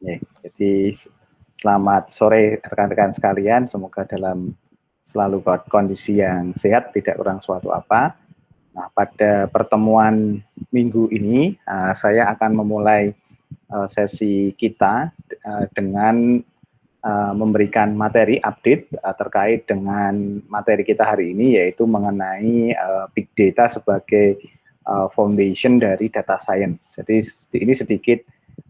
Ya, jadi selamat sore rekan-rekan sekalian, semoga dalam selalu kondisi yang sehat, tidak kurang suatu apa. Nah, pada pertemuan minggu ini, saya akan memulai sesi kita dengan memberikan materi update terkait dengan materi kita hari ini, yaitu mengenai Big Data sebagai foundation dari data science. Jadi ini sedikit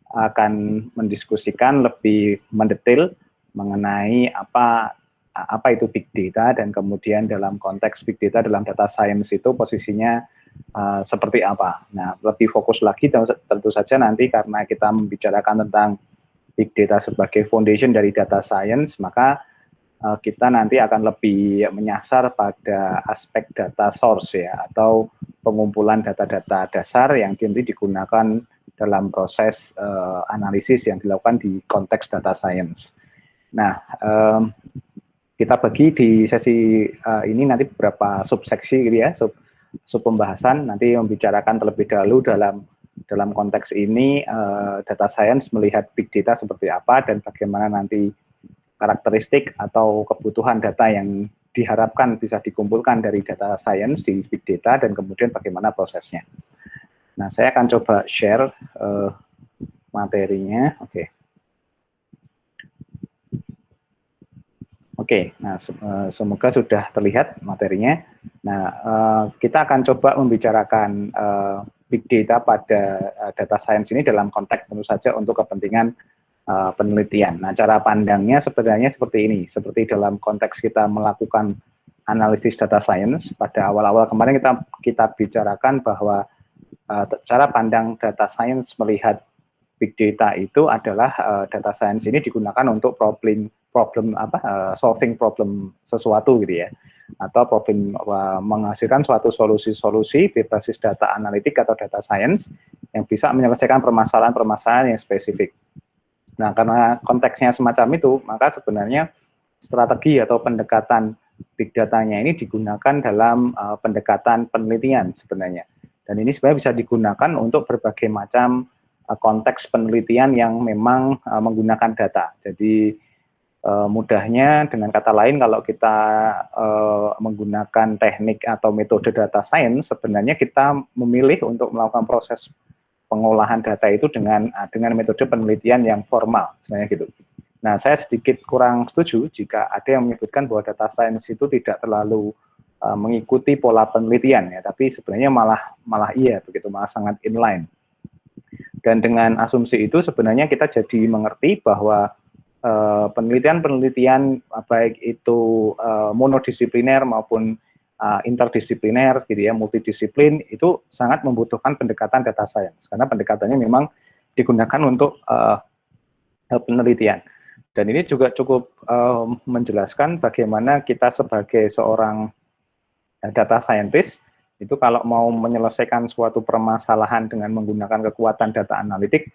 akan mendiskusikan lebih mendetail mengenai apa itu big data, dan kemudian dalam konteks big data dalam data science itu posisinya seperti apa. Nah, lebih fokus lagi tentu saja nanti karena kita membicarakan tentang big data sebagai foundation dari data science, maka kita nanti akan lebih menyasar pada aspek data source ya, atau pengumpulan data-data dasar yang nanti digunakan dalam proses analisis yang dilakukan di konteks data science. Nah, kita bagi di sesi ini nanti beberapa subseksi gitu ya, sub pembahasan, nanti membicarakan terlebih dahulu dalam konteks ini data science melihat big data seperti apa dan bagaimana nanti karakteristik atau kebutuhan data yang diharapkan bisa dikumpulkan dari data science di big data, dan kemudian bagaimana prosesnya. Nah, saya akan coba share materinya. Oke, nah semoga sudah terlihat materinya. Nah, kita akan coba membicarakan big data pada data science ini dalam konteks tentu saja untuk kepentingan penelitian. Nah, cara pandangnya sebenarnya seperti ini. Seperti dalam konteks kita melakukan analisis data science, pada awal-awal kemarin kita bicarakan bahwa cara pandang data science melihat big data itu adalah data science ini digunakan untuk solving problem sesuatu gitu ya, atau problem menghasilkan suatu solusi berbasis data analitik atau data science yang bisa menyelesaikan permasalahan-permasalahan yang spesifik. Nah, karena konteksnya semacam itu, maka sebenarnya strategi atau pendekatan big data-nya ini digunakan dalam pendekatan penelitian sebenarnya. Dan ini sebenarnya bisa digunakan untuk berbagai macam konteks penelitian yang memang menggunakan data. Jadi mudahnya, dengan kata lain, kalau kita menggunakan teknik atau metode data science, sebenarnya kita memilih untuk melakukan proses pengolahan data itu dengan metode penelitian yang formal, sebenarnya gitu. Nah, saya sedikit kurang setuju jika ada yang menyebutkan bahwa data science itu tidak terlalu mengikuti pola penelitian ya, tapi sebenarnya malah iya begitu, malah sangat inline. Dan dengan asumsi itu sebenarnya kita jadi mengerti bahwa penelitian baik itu monodisipliner maupun interdisipliner gitu ya, multidisiplin, itu sangat membutuhkan pendekatan data science karena pendekatannya memang digunakan untuk penelitian. Dan ini juga cukup menjelaskan bagaimana kita sebagai seorang data scientist itu kalau mau menyelesaikan suatu permasalahan dengan menggunakan kekuatan data analitik,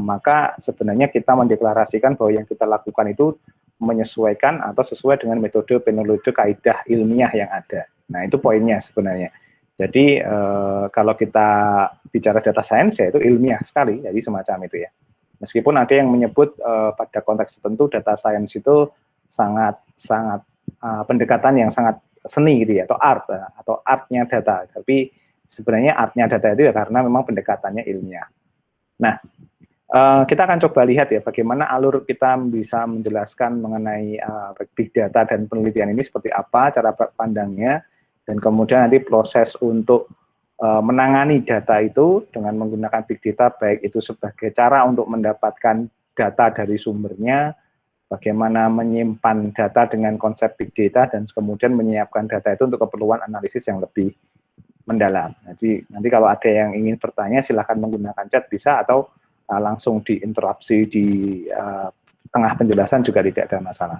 maka sebenarnya kita mendeklarasikan bahwa yang kita lakukan itu menyesuaikan atau sesuai dengan metode peneludur kaidah ilmiah yang ada. Nah, itu poinnya sebenarnya. Jadi kalau kita bicara data science, ya itu ilmiah sekali, jadi semacam itu ya. Meskipun ada yang menyebut pada konteks tertentu data science itu sangat pendekatan yang sangat seni gitu ya, atau art atau artnya data. Tapi sebenarnya artnya data itu ya karena memang pendekatannya ilmiah. Nah, kita akan coba lihat ya bagaimana alur kita bisa menjelaskan mengenai big data dan penelitian ini seperti apa cara pandangnya, dan kemudian nanti proses untuk menangani data itu dengan menggunakan big data, baik itu sebagai cara untuk mendapatkan data dari sumbernya, bagaimana menyimpan data dengan konsep big data, dan kemudian menyiapkan data itu untuk keperluan analisis yang lebih mendalam. Jadi nanti kalau ada yang ingin bertanya silahkan menggunakan chat bisa, atau langsung diinterupsi di tengah penjelasan juga tidak ada masalah.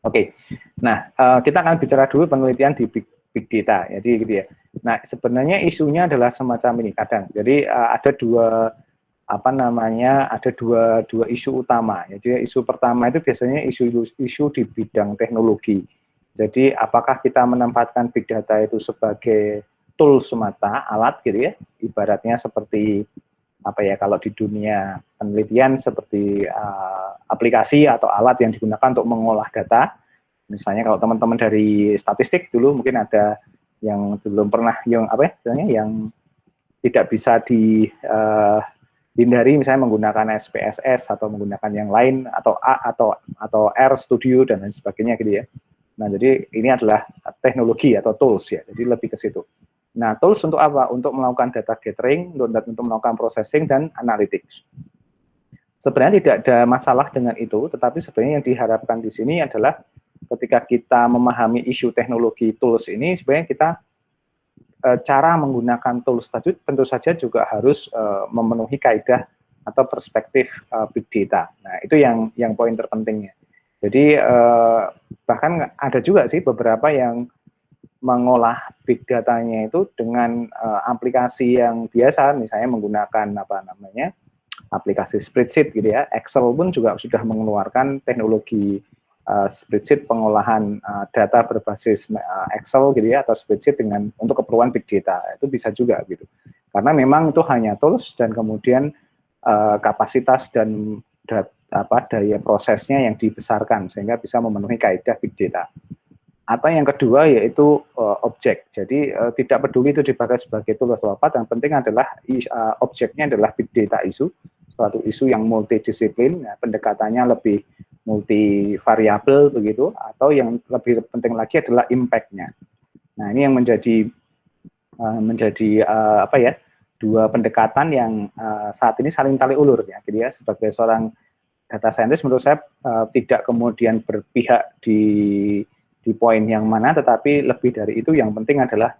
Oke, nah kita akan bicara dulu penelitian di big data, jadi gitu ya. Nah, sebenarnya isunya adalah semacam ini kadang. Jadi ada dua isu utama. Jadi isu pertama itu biasanya isu di bidang teknologi. Jadi apakah kita menempatkan big data itu sebagai tool semata, alat gitu ya, ibaratnya seperti apa ya, kalau di dunia penelitian seperti aplikasi atau alat yang digunakan untuk mengolah data. Misalnya kalau teman-teman dari statistik dulu mungkin ada yang belum pernah yang apa ya, yang tidak bisa dihindari, misalnya menggunakan SPSS atau menggunakan yang lain atau R Studio dan lain sebagainya gitu ya. Nah, jadi ini adalah teknologi atau tools ya. Jadi lebih ke situ. Nah, tools untuk apa? Untuk melakukan data gathering, untuk melakukan processing dan analytics. Sebenarnya tidak ada masalah dengan itu, tetapi sebenarnya yang diharapkan di sini adalah ketika kita memahami isu teknologi tools ini, sebenarnya kita cara menggunakan tools tadi tentu saja juga harus memenuhi kaidah atau perspektif big data. Nah, itu yang poin terpentingnya. Jadi bahkan ada juga sih beberapa yang mengolah big datanya itu dengan aplikasi yang biasa, misalnya menggunakan apa namanya aplikasi spreadsheet gitu ya. Excel pun juga sudah mengeluarkan teknologi spreadsheet pengolahan data berbasis Excel gitu ya, atau spreadsheet dengan untuk keperluan big data. Itu bisa juga gitu. Karena memang itu hanya tools dan kemudian kapasitas dan daya prosesnya yang dibesarkan sehingga bisa memenuhi kaidah big data. Atau yang kedua yaitu objek. Jadi tidak peduli itu dipakai sebagai tool atau apa, yang penting adalah objeknya adalah big data isu, suatu isu yang multidisiplin, pendekatannya lebih multivariabel begitu, atau yang lebih penting lagi adalah impact-nya. Nah, ini yang menjadi apa ya, dua pendekatan yang saat ini saling tali ulur ya, gitu ya. Sebagai seorang data scientist menurut saya tidak kemudian berpihak di poin yang mana, tetapi lebih dari itu yang penting adalah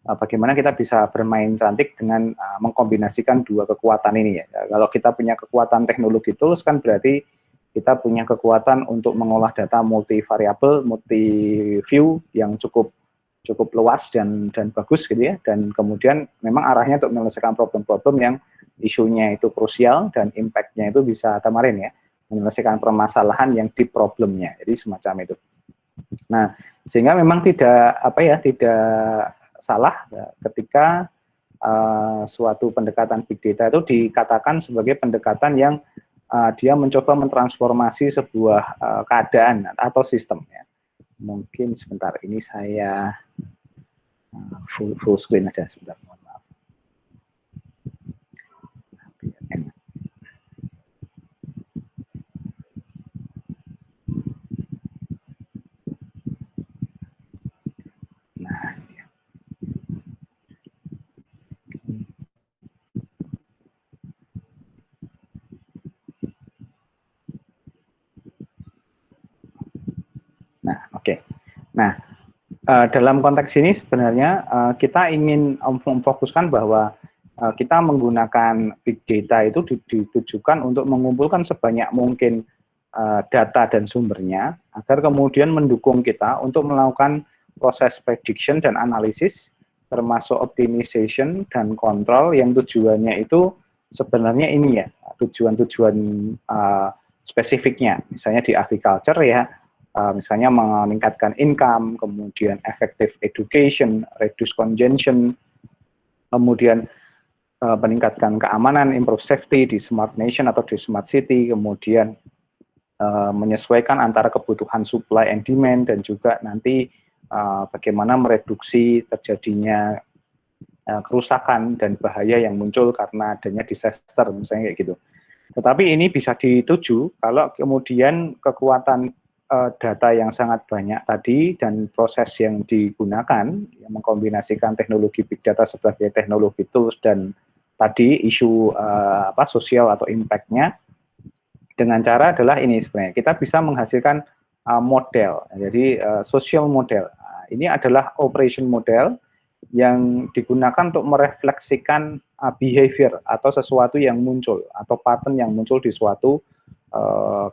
bagaimana kita bisa bermain cantik dengan mengkombinasikan dua kekuatan ini ya. Kalau kita punya kekuatan teknologi tools kan berarti kita punya kekuatan untuk mengolah data multivariabel, multi-view yang cukup luas dan bagus gitu ya. Dan kemudian memang arahnya untuk menyelesaikan problem-problem yang isunya itu krusial dan impact-nya itu bisa kemarin ya, menyelesaikan permasalahan yang deep problem-nya. Jadi semacam itu. Nah, sehingga memang tidak salah ya, ketika suatu pendekatan big data itu dikatakan sebagai pendekatan yang dia mencoba mentransformasi sebuah keadaan atau sistem ya. Mungkin sebentar ini saya full screen aja sebentar, mohon maaf. Nah, dalam konteks ini sebenarnya kita ingin memfokuskan bahwa kita menggunakan big data itu ditujukan untuk mengumpulkan sebanyak mungkin data dan sumbernya, agar kemudian mendukung kita untuk melakukan proses prediction dan analisis, termasuk optimization dan kontrol yang tujuannya itu sebenarnya ini ya, tujuan-tujuan spesifiknya, misalnya di agriculture ya, misalnya meningkatkan income, kemudian effective education, reduce congestion, kemudian meningkatkan keamanan, improve safety di smart nation atau di smart city, kemudian menyesuaikan antara kebutuhan supply and demand, dan juga nanti bagaimana mereduksi terjadinya kerusakan dan bahaya yang muncul karena adanya disaster, misalnya kayak gitu. Tetapi ini bisa dituju kalau kemudian kekuatan data yang sangat banyak tadi dan proses yang digunakan yang mengkombinasikan teknologi big data sebagai teknologi tools dan tadi isu sosial atau impact-nya, dengan cara adalah ini sebenarnya kita bisa menghasilkan model. Jadi social model ini adalah operation model yang digunakan untuk merefleksikan behavior atau sesuatu yang muncul atau pattern yang muncul di suatu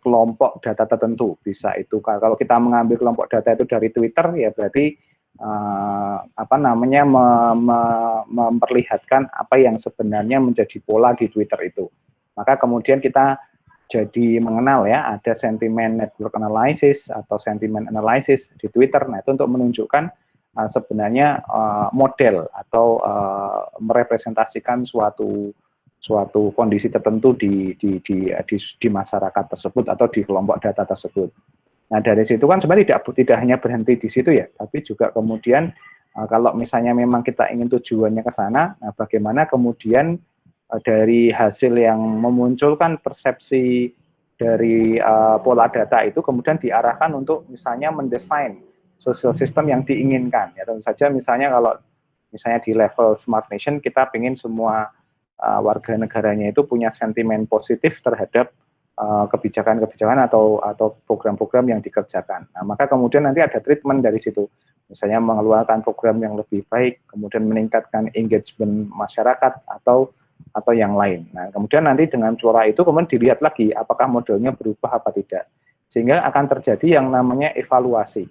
kelompok data tertentu. Bisa itu kalau kita mengambil kelompok data itu dari Twitter ya berarti memperlihatkan apa yang sebenarnya menjadi pola di Twitter itu. Maka kemudian kita jadi mengenal ya ada sentiment network analysis atau sentiment analysis di Twitter. Nah, itu untuk menunjukkan sebenarnya model atau merepresentasikan suatu suatu kondisi tertentu di masyarakat tersebut atau di kelompok data tersebut. Nah, dari situ kan sebenarnya tidak hanya berhenti di situ ya, tapi juga kemudian kalau misalnya memang kita ingin tujuannya ke sana, nah bagaimana kemudian dari hasil yang memunculkan persepsi dari pola data itu kemudian diarahkan untuk misalnya mendesain social system yang diinginkan. Ya, tentu saja misalnya kalau misalnya di level smart nation kita ingin semua warga negaranya itu punya sentimen positif terhadap kebijakan-kebijakan atau program-program yang dikerjakan. Nah, maka kemudian nanti ada treatment dari situ. Misalnya mengeluarkan program yang lebih baik, kemudian meningkatkan engagement masyarakat atau yang lain. Nah, kemudian nanti dengan suara itu kemudian dilihat lagi apakah modelnya berubah apa tidak. Sehingga akan terjadi yang namanya evaluasi.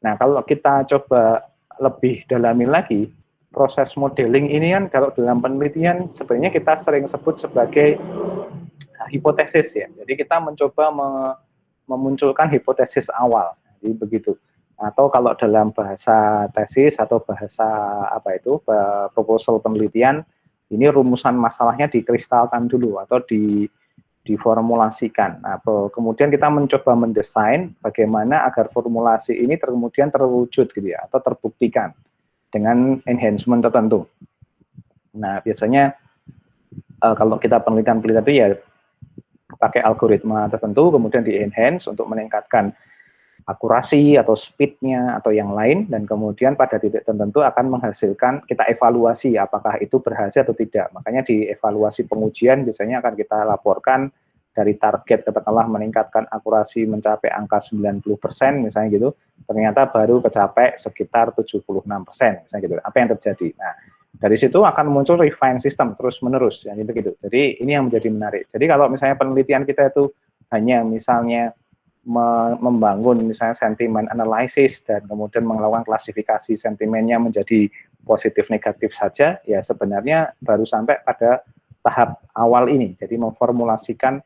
Nah, kalau kita coba lebih dalami lagi, proses modeling ini kan kalau dalam penelitian sebenarnya kita sering sebut sebagai hipotesis ya. Jadi kita mencoba memunculkan hipotesis awal. Jadi begitu. Atau kalau dalam bahasa tesis atau bahasa proposal penelitian, ini rumusan masalahnya dikristalkan dulu atau diformulasikan. Nah, kemudian kita mencoba mendesain bagaimana agar formulasi ini kemudian terwujud gitu ya atau terbuktikan dengan enhancement tertentu. Nah, biasanya kalau kita penelitian itu ya pakai algoritma tertentu, kemudian di-enhance untuk meningkatkan akurasi atau speed-nya atau yang lain, dan kemudian pada titik tertentu akan menghasilkan, kita evaluasi apakah itu berhasil atau tidak. Makanya di evaluasi pengujian biasanya akan kita laporkan dari target katakanlah meningkatkan akurasi mencapai angka 90% misalnya gitu, ternyata baru kecapai sekitar 76%, misalnya gitu. Apa yang terjadi? Nah, dari situ akan muncul refine system terus-menerus, yang gitu. Jadi ini yang menjadi menarik. Jadi kalau misalnya penelitian kita itu hanya misalnya membangun misalnya sentimen analysis dan kemudian melakukan klasifikasi sentimennya menjadi positif negatif saja, ya sebenarnya baru sampai pada tahap awal ini. Jadi memformulasikan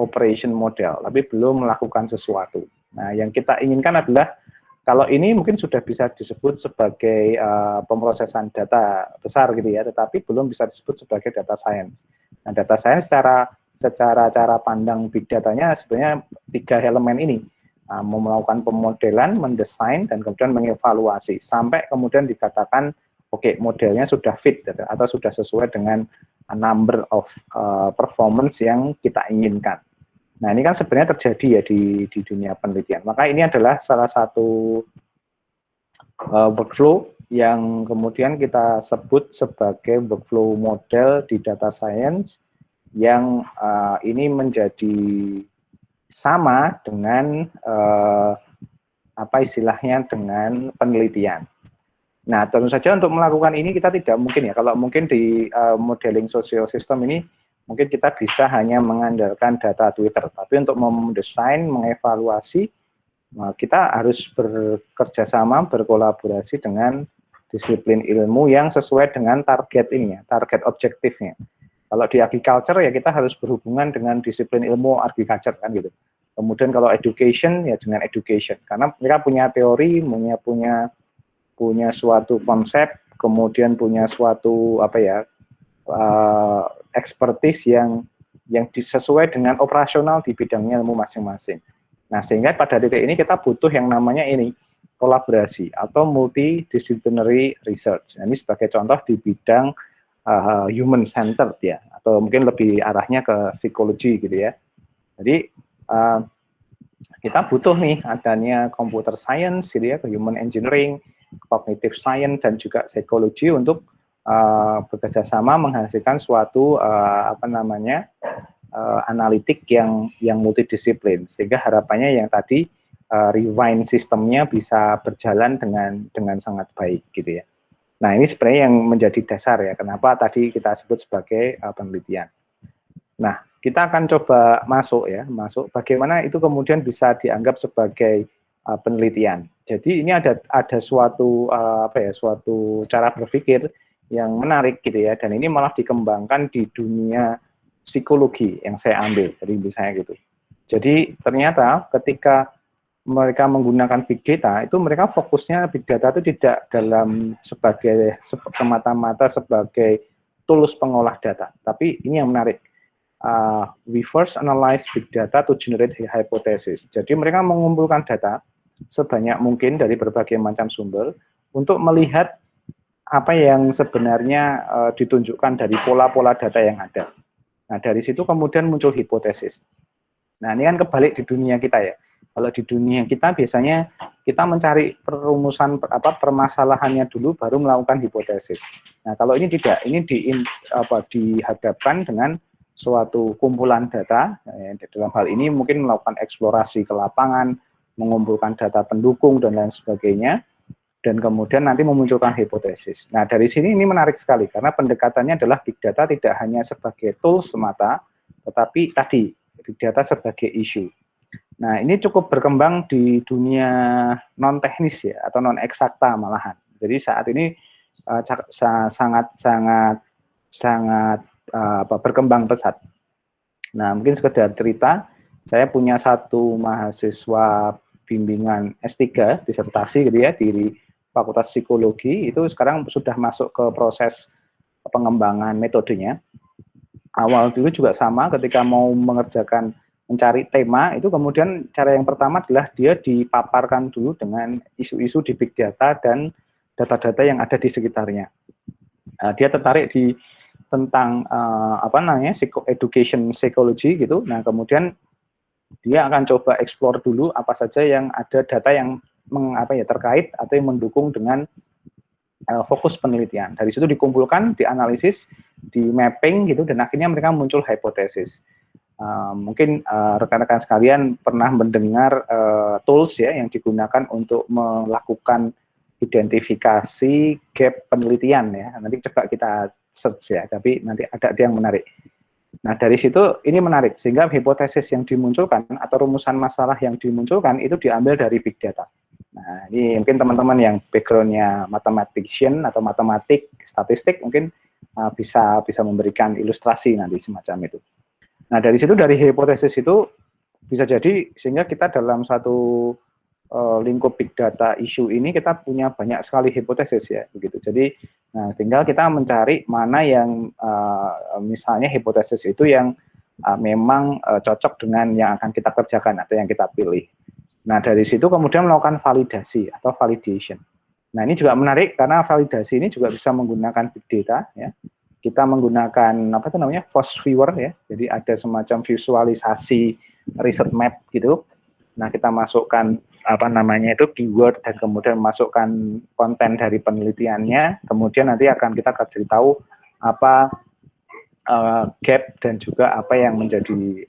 operation model, tapi belum melakukan sesuatu. Nah, yang kita inginkan adalah kalau ini mungkin sudah bisa disebut sebagai pemrosesan data besar gitu ya, tetapi belum bisa disebut sebagai data science. Nah, data science secara cara pandang big datanya sebenarnya 3 elemen ini, melakukan pemodelan, mendesain, dan kemudian mengevaluasi sampai kemudian dikatakan oke, modelnya sudah fit atau sudah sesuai dengan number of performance yang kita inginkan. Nah, ini kan sebenarnya terjadi ya di dunia penelitian. Maka ini adalah salah satu workflow yang kemudian kita sebut sebagai workflow model di data science yang ini menjadi sama dengan apa istilahnya dengan penelitian. Nah, tentu saja untuk melakukan ini kita tidak mungkin ya, kalau mungkin di modeling social system ini mungkin kita bisa hanya mengandalkan data Twitter, tapi untuk mendesain, mengevaluasi, kita harus bekerja sama, berkolaborasi dengan disiplin ilmu yang sesuai dengan target ini ya, target objektifnya. Kalau di agriculture ya kita harus berhubungan dengan disiplin ilmu agriculture kan gitu. Kemudian kalau education ya dengan education, karena mereka punya teori, punya suatu konsep, kemudian punya suatu expertise yang sesuai dengan operasional di bidangnya ilmu masing-masing. Nah, sehingga pada titik ini kita butuh yang namanya ini kolaborasi atau multidisciplinary research. Nah, ini sebagai contoh di bidang human centered ya, atau mungkin lebih arahnya ke psikologi gitu ya. Jadi kita butuh nih adanya computer science gitu ya, ke human engineering, cognitive science, dan juga psikologi untuk bekerjasama menghasilkan suatu analitik yang multidisiplin, sehingga harapannya yang tadi rewind sistemnya bisa berjalan dengan sangat baik gitu ya. Nah, ini sebenarnya yang menjadi dasar ya kenapa tadi kita sebut sebagai penelitian. Nah, kita akan coba masuk bagaimana itu kemudian bisa dianggap sebagai penelitian. Jadi ini ada suatu suatu cara berpikir yang menarik gitu ya, dan ini malah dikembangkan di dunia psikologi yang saya ambil, jadi misalnya gitu. Jadi ternyata ketika mereka menggunakan big data, itu mereka fokusnya big data itu tidak dalam semata-mata sebagai tools pengolah data. Tapi ini yang menarik. We first analyze big data to generate hypothesis. Jadi mereka mengumpulkan data sebanyak mungkin dari berbagai macam sumber untuk melihat apa yang sebenarnya ditunjukkan dari pola-pola data yang ada. Nah, dari situ kemudian muncul hipotesis. Nah, ini kan kebalik di dunia kita ya. Kalau di dunia kita biasanya kita mencari perumusan permasalahannya dulu baru melakukan hipotesis. Nah, kalau ini tidak, ini dihadapkan dengan suatu kumpulan data, dalam hal ini mungkin melakukan eksplorasi ke lapangan, mengumpulkan data pendukung dan lain sebagainya, dan kemudian nanti memunculkan hipotesis. Nah, dari sini ini menarik sekali, karena pendekatannya adalah big data tidak hanya sebagai tools semata, tetapi tadi, big data sebagai isu. Nah, ini cukup berkembang di dunia non-teknis ya, atau non-eksakta malahan. Jadi saat ini sangat berkembang pesat. Nah, mungkin sekedar cerita, saya punya satu mahasiswa bimbingan S3 disertasi gitu ya di Fakultas Psikologi, itu sekarang sudah masuk ke proses pengembangan metodenya. Awal dulu juga sama, ketika mau mencari tema, itu kemudian cara yang pertama adalah dia dipaparkan dulu dengan isu-isu di big data dan data-data yang ada di sekitarnya. Dia tertarik tentang education psychology gitu. Nah, kemudian dia akan coba explore dulu apa saja yang ada data yang terkait atau yang mendukung dengan fokus penelitian. Dari situ dikumpulkan, dianalisis, di mapping gitu, dan akhirnya mereka muncul hipotesis. Mungkin rekan-rekan sekalian pernah mendengar tools ya yang digunakan untuk melakukan identifikasi gap penelitian ya. Nanti coba kita search ya, tapi nanti ada yang menarik. Nah, dari situ ini menarik, sehingga hipotesis yang dimunculkan atau rumusan masalah yang dimunculkan itu diambil dari big data. Nah, ini mungkin teman-teman yang background-nya mathematician atau matematik, statistik mungkin bisa memberikan ilustrasi nanti semacam itu. Nah, dari situ, dari hipotesis itu bisa jadi sehingga kita dalam satu lingkup big data isu ini kita punya banyak sekali hipotesis ya begitu. Jadi tinggal kita mencari mana yang misalnya hipotesis itu yang memang cocok dengan yang akan kita kerjakan atau yang kita pilih. Nah, dari situ kemudian melakukan validasi atau validation. Nah, ini juga menarik karena validasi ini juga bisa menggunakan big data ya. Kita menggunakan Force Viewer ya. Jadi ada semacam visualisasi research map gitu. Nah, kita masukkan keyword dan kemudian masukkan konten dari penelitiannya, kemudian nanti akan kita kasih tahu apa gap dan juga apa yang menjadi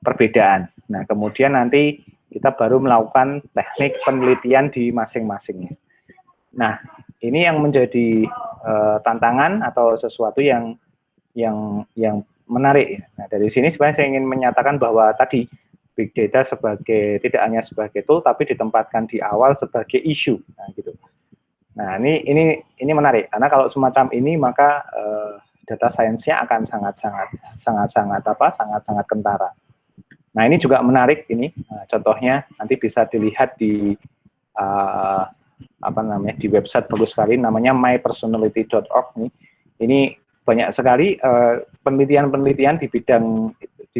perbedaan. Nah, kemudian nanti kita baru melakukan teknik penelitian di masing-masingnya. Nah, ini yang menjadi tantangan atau sesuatu yang menarik. Nah, dari sini sebenarnya saya ingin menyatakan bahwa tadi big data tidak hanya sebagai tool, tapi ditempatkan di awal sebagai isu. Nah, gitu. Nah, ini menarik karena kalau semacam ini maka data science-nya akan sangat kentara. Nah, ini juga menarik ini. Contohnya nanti bisa dilihat di di website bagus sekali namanya mypersonality.org nih. Ini banyak sekali penelitian-penelitian di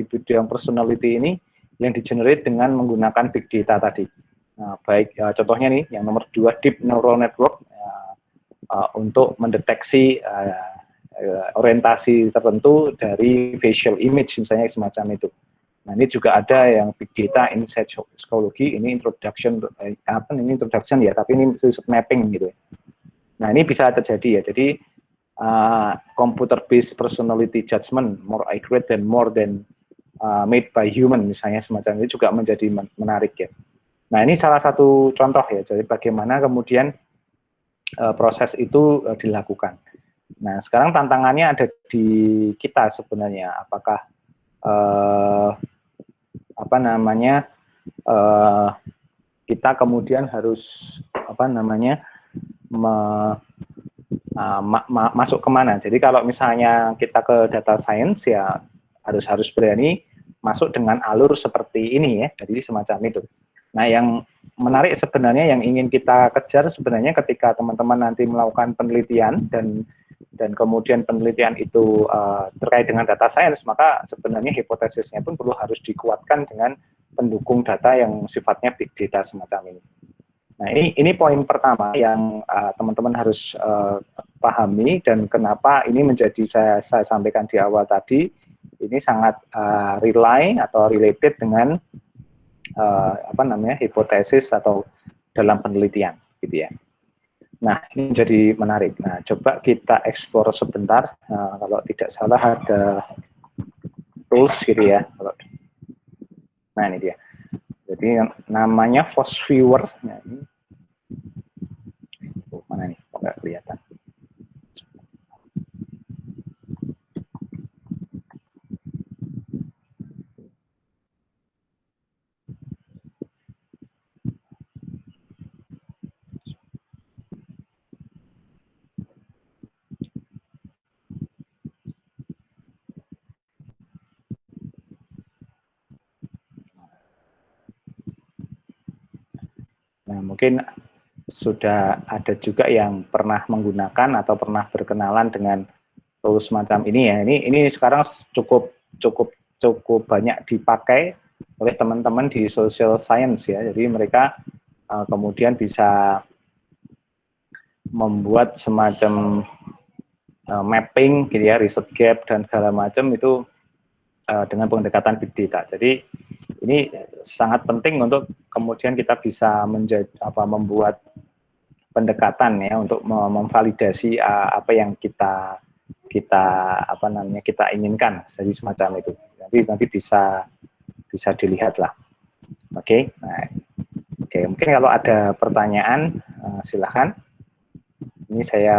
bidang personality ini yang di-generate dengan menggunakan big data tadi. Nah, baik contohnya nih yang nomor 2 deep neural network untuk mendeteksi orientasi tertentu dari facial image misalnya semacam itu. Nah, ini juga ada yang big data in psychology, ini introduction ya, tapi ini mapping gitu. Nah, ini bisa terjadi ya. Jadi computer based personality judgment more accurate than made by human misalnya semacam itu juga menjadi menarik ya. Nah, ini salah satu contoh ya, jadi bagaimana kemudian proses itu dilakukan. Nah, sekarang tantangannya ada di kita sebenarnya, apakah kita kemudian harus masuk kemana. Jadi kalau misalnya kita ke data science ya harus berani masuk dengan alur seperti ini ya, jadi semacam itu. Nah, yang menarik sebenarnya yang ingin kita kejar sebenarnya ketika teman-teman nanti melakukan penelitian dan dan kemudian penelitian itu terkait dengan data science, maka sebenarnya hipotesisnya pun perlu harus dikuatkan dengan pendukung data yang sifatnya big data semacam ini. Nah, ini poin pertama yang teman-teman harus pahami, dan kenapa ini menjadi saya sampaikan di awal tadi, ini sangat rely atau related dengan hipotesis atau dalam penelitian, gitu ya. Nah, ini jadi menarik. Nah, coba kita explore sebentar. Kalau tidak salah ada tools gitu ya. Nah, ini dia. Jadi namanya Phosviewer. Nah, ini mana nih? Kok nggak kelihatan? Nah, mungkin sudah ada juga yang pernah menggunakan atau pernah berkenalan dengan tools semacam ini ya. Ini sekarang cukup banyak dipakai oleh teman-teman di social science ya. Jadi mereka kemudian bisa membuat semacam mapping gitu ya, research gap dan segala macam itu dengan pendekatan big data. Jadi ini sangat penting untuk kemudian kita bisa membuat pendekatan ya untuk memvalidasi apa yang kita inginkan, jadi semacam itu. Nanti bisa dilihat lah. Oke. Nah, oke, mungkin kalau ada pertanyaan silahkan. Ini saya